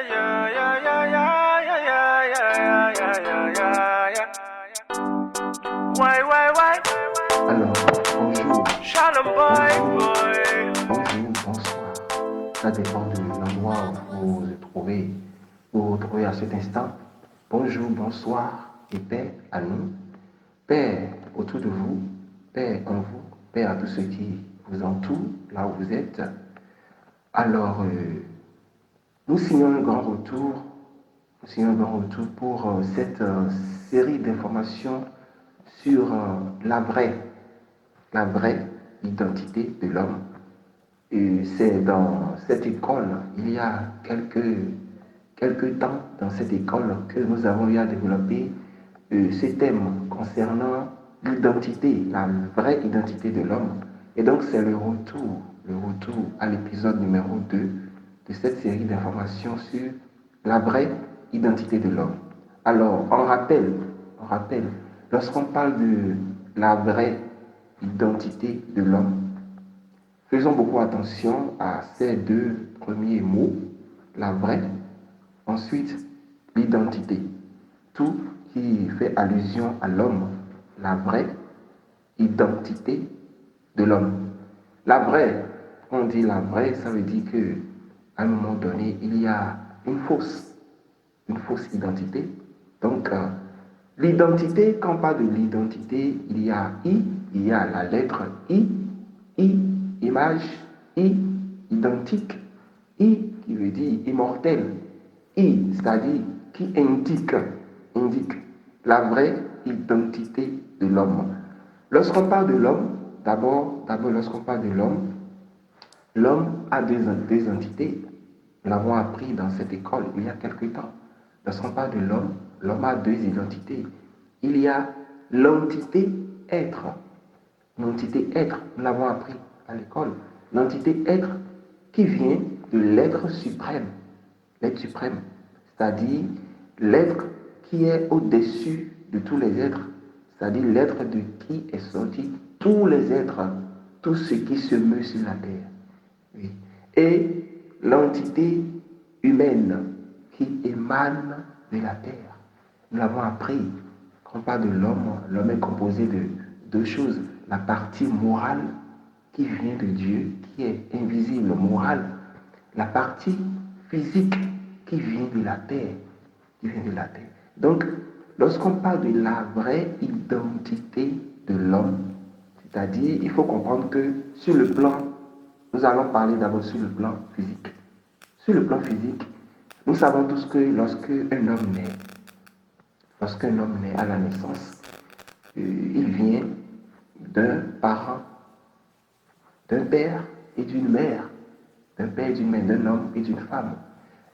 Alors, bonjour, bonjour, bonsoir. Ça dépend de l'endroit où vous vous trouvez à cet instant. Bonjour, bonsoir et paix à nous. Paix autour de vous, paix en vous, paix à tous ceux qui vous entourent, là où vous êtes. Alors, nous signons un grand retour, pour cette série d'informations sur la vraie identité de l'homme. Et c'est dans cette école, il y a quelques temps, dans cette école, que nous avons eu à développer ce thème concernant l'identité, la vraie identité de l'homme. Et donc, c'est le retour à l'épisode numéro 2 de cette série d'informations sur la vraie identité de l'homme. Alors, on rappelle, lorsqu'on parle de la vraie identité de l'homme, faisons beaucoup attention à ces deux premiers mots, la vraie, ensuite l'identité. Tout qui fait allusion à l'homme, la vraie identité de l'homme. La vraie, on dit la vraie, ça veut dire que à un moment donné, il y a une fausse identité. Donc, l'identité, quand on parle de l'identité, il y a la lettre I, image, identique, I qui veut dire immortel, c'est-à-dire qui indique la vraie identité de l'homme. Lorsqu'on parle de l'homme, d'abord, lorsqu'on parle de l'homme a deux entités. Nous l'avons appris dans cette école il y a quelque temps. Lorsqu'on parle de l'homme a deux identités. Il y a l'entité être. L'entité être, nous l'avons appris à l'école. L'entité être qui vient de l'être suprême. L'être suprême, c'est-à-dire l'être qui est au-dessus de tous les êtres. C'est-à-dire l'être de qui est sorti tous les êtres, tout ce qui se meut sur la terre. Oui. Et l'entité humaine qui émane de la terre. Nous l'avons appris. Quand on parle de l'homme est composé de deux choses. La partie morale qui vient de Dieu, qui est invisible, morale. La partie physique qui vient de la terre. Donc, lorsqu'on parle de la vraie identité de l'homme, c'est-à-dire, il faut comprendre que sur le plan, nous allons parler d'abord sur le plan physique. Sur le plan physique, nous savons tous que lorsqu'un homme naît à la naissance, il vient d'un parent, d'un père et d'une mère, d'un homme et d'une femme.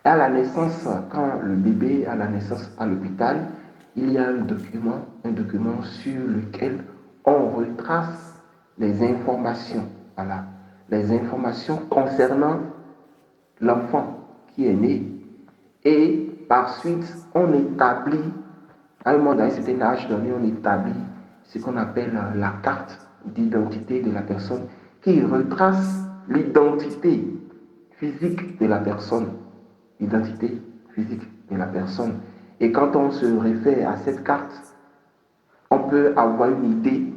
Et à la naissance, quand le bébé est à la naissance à l'hôpital, il y a un document sur lequel on retrace les informations, voilà, les informations concernant l'enfant qui est né. Et par suite, on établit, à un certain âge donné, on établit ce qu'on appelle la carte d'identité de la personne qui retrace l'identité physique de la personne. Identité physique de la personne. Et quand on se réfère à cette carte, on peut avoir une idée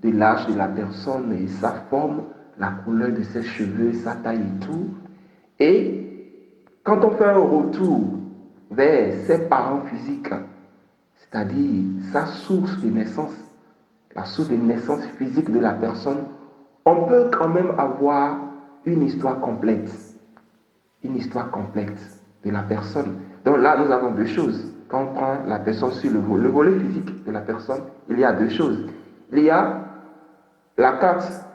de l'âge de la personne et sa forme, la couleur de ses cheveux, sa taille et tout. Et quand on fait un retour vers ses parents physiques, c'est-à-dire sa source de naissance, la source de naissance physique de la personne, on peut quand même avoir une histoire complète de la personne. Donc là, nous avons deux choses. Quand on prend la personne sur le volet physique de la personne, il y a deux choses. Il y a la carte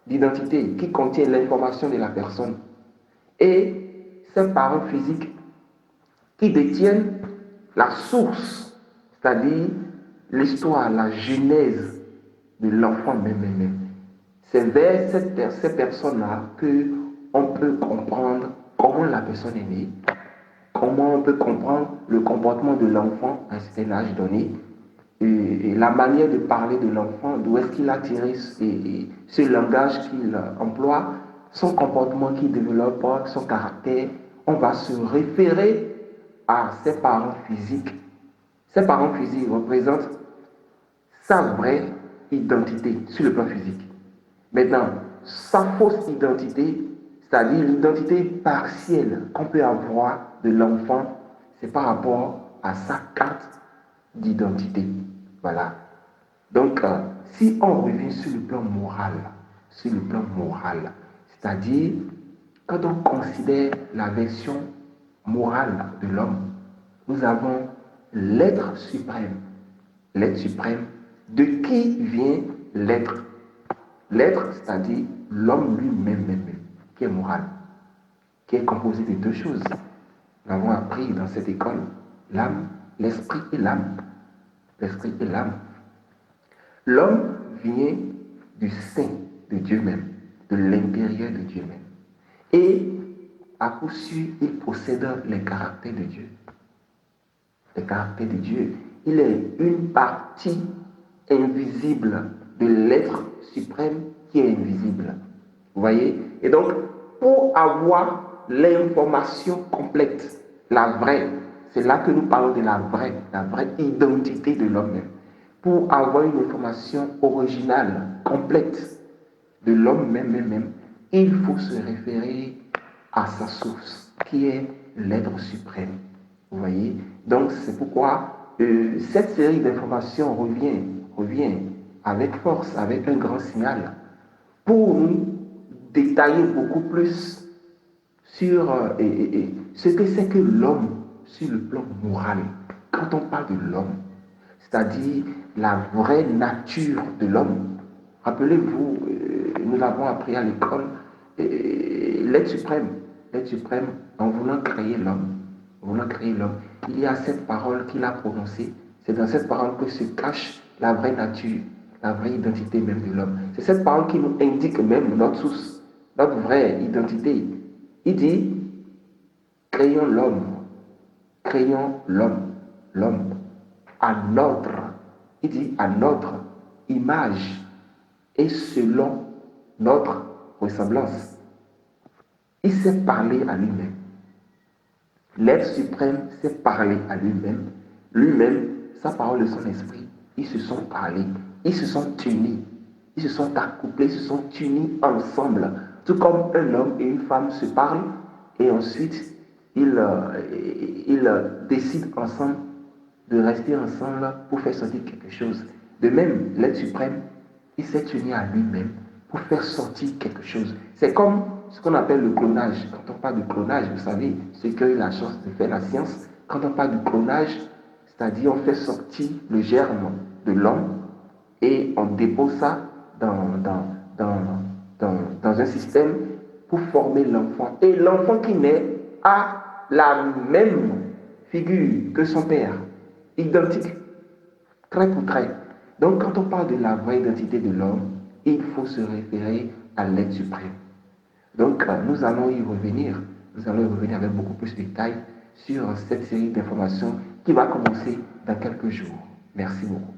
d'identité qui contient l'information de la personne et ses parents physiques qui détiennent la source, c'est-à-dire l'histoire, la genèse de l'enfant même. C'est vers ces personnes-là qu'on peut comprendre comment la personne est née, comment on peut comprendre le comportement de l'enfant à un certain âge donné, et la manière de parler de l'enfant, d'où est-ce qu'il a tiré ce langage qu'il emploie, son comportement qu'il développe, son caractère. on va se référer à ses parents physiques. Ses parents physiques représentent sa vraie identité sur le plan physique. Maintenant, sa fausse identité, c'est-à-dire l'identité partielle qu'on peut avoir de l'enfant, c'est par rapport à sa carte d'identité. Voilà. Donc, si on revient sur le plan moral, c'est-à-dire quand on considère la version morale de l'homme, nous avons l'être suprême. L'être suprême, de qui vient l'être? L'être, c'est-à-dire l'homme lui-même, qui est moral, qui est composé de deux choses. Nous avons appris dans cette école l'âme, l'esprit et l'âme. L'esprit et l'âme. L'homme vient du sein de Dieu même, de l'intérieur de Dieu même. Et à coup sûr, il possède les caractères de Dieu. Les caractères de Dieu. Il est une partie invisible de l'être suprême qui est invisible. Vous voyez? Et donc, pour avoir l'information complète, la vraie, c'est là que nous parlons de la vraie identité de l'homme. Pour avoir une information originale, complète de l'homme même, il faut se référer à sa source, qui est l'être suprême. Vous voyez? Donc, c'est pourquoi cette série d'informations revient avec force, avec un grand signal, pour nous détailler beaucoup plus sur ce que c'est que l'homme sur le plan moral. Quand on parle de l'homme, c'est-à-dire la vraie nature de l'homme. Rappelez-vous, nous l'avons appris à l'école, l'être suprême, en voulant créer l'homme, il y a cette parole qu'il a prononcée. C'est dans cette parole que se cache la vraie nature, la vraie identité même de l'homme. C'est cette parole qui nous indique même notre source, notre vraie identité. Il dit, créons l'homme, il dit à notre image et selon notre ressemblance. Il s'est parlé à lui-même. L'être suprême s'est parlé à lui-même. Lui-même, sa parole et son esprit, ils se sont parlé, ils se sont unis, ils se sont accouplés, ils se sont unis ensemble. Tout comme un homme et une femme se parlent et ensuite ils décident ensemble de rester ensemble pour faire sortir quelque chose. De même, l'être suprême, il s'est uni à lui-même pour faire sortir quelque chose. C'est comme ce qu'on appelle le clonage. Quand on parle de clonage, vous savez, ceux qui ont eu la chance de faire la science, quand on parle de clonage, c'est-à-dire on fait sortir le germe de l'homme et on dépose ça dans un système pour former l'enfant. Et l'enfant qui naît a la même figure que son père, identique, trait pour trait. Donc quand on parle de la vraie identité de l'homme, il faut se référer à l'être suprême. Donc nous allons y revenir avec beaucoup plus de détails sur cette série d'informations qui va commencer dans quelques jours. Merci beaucoup.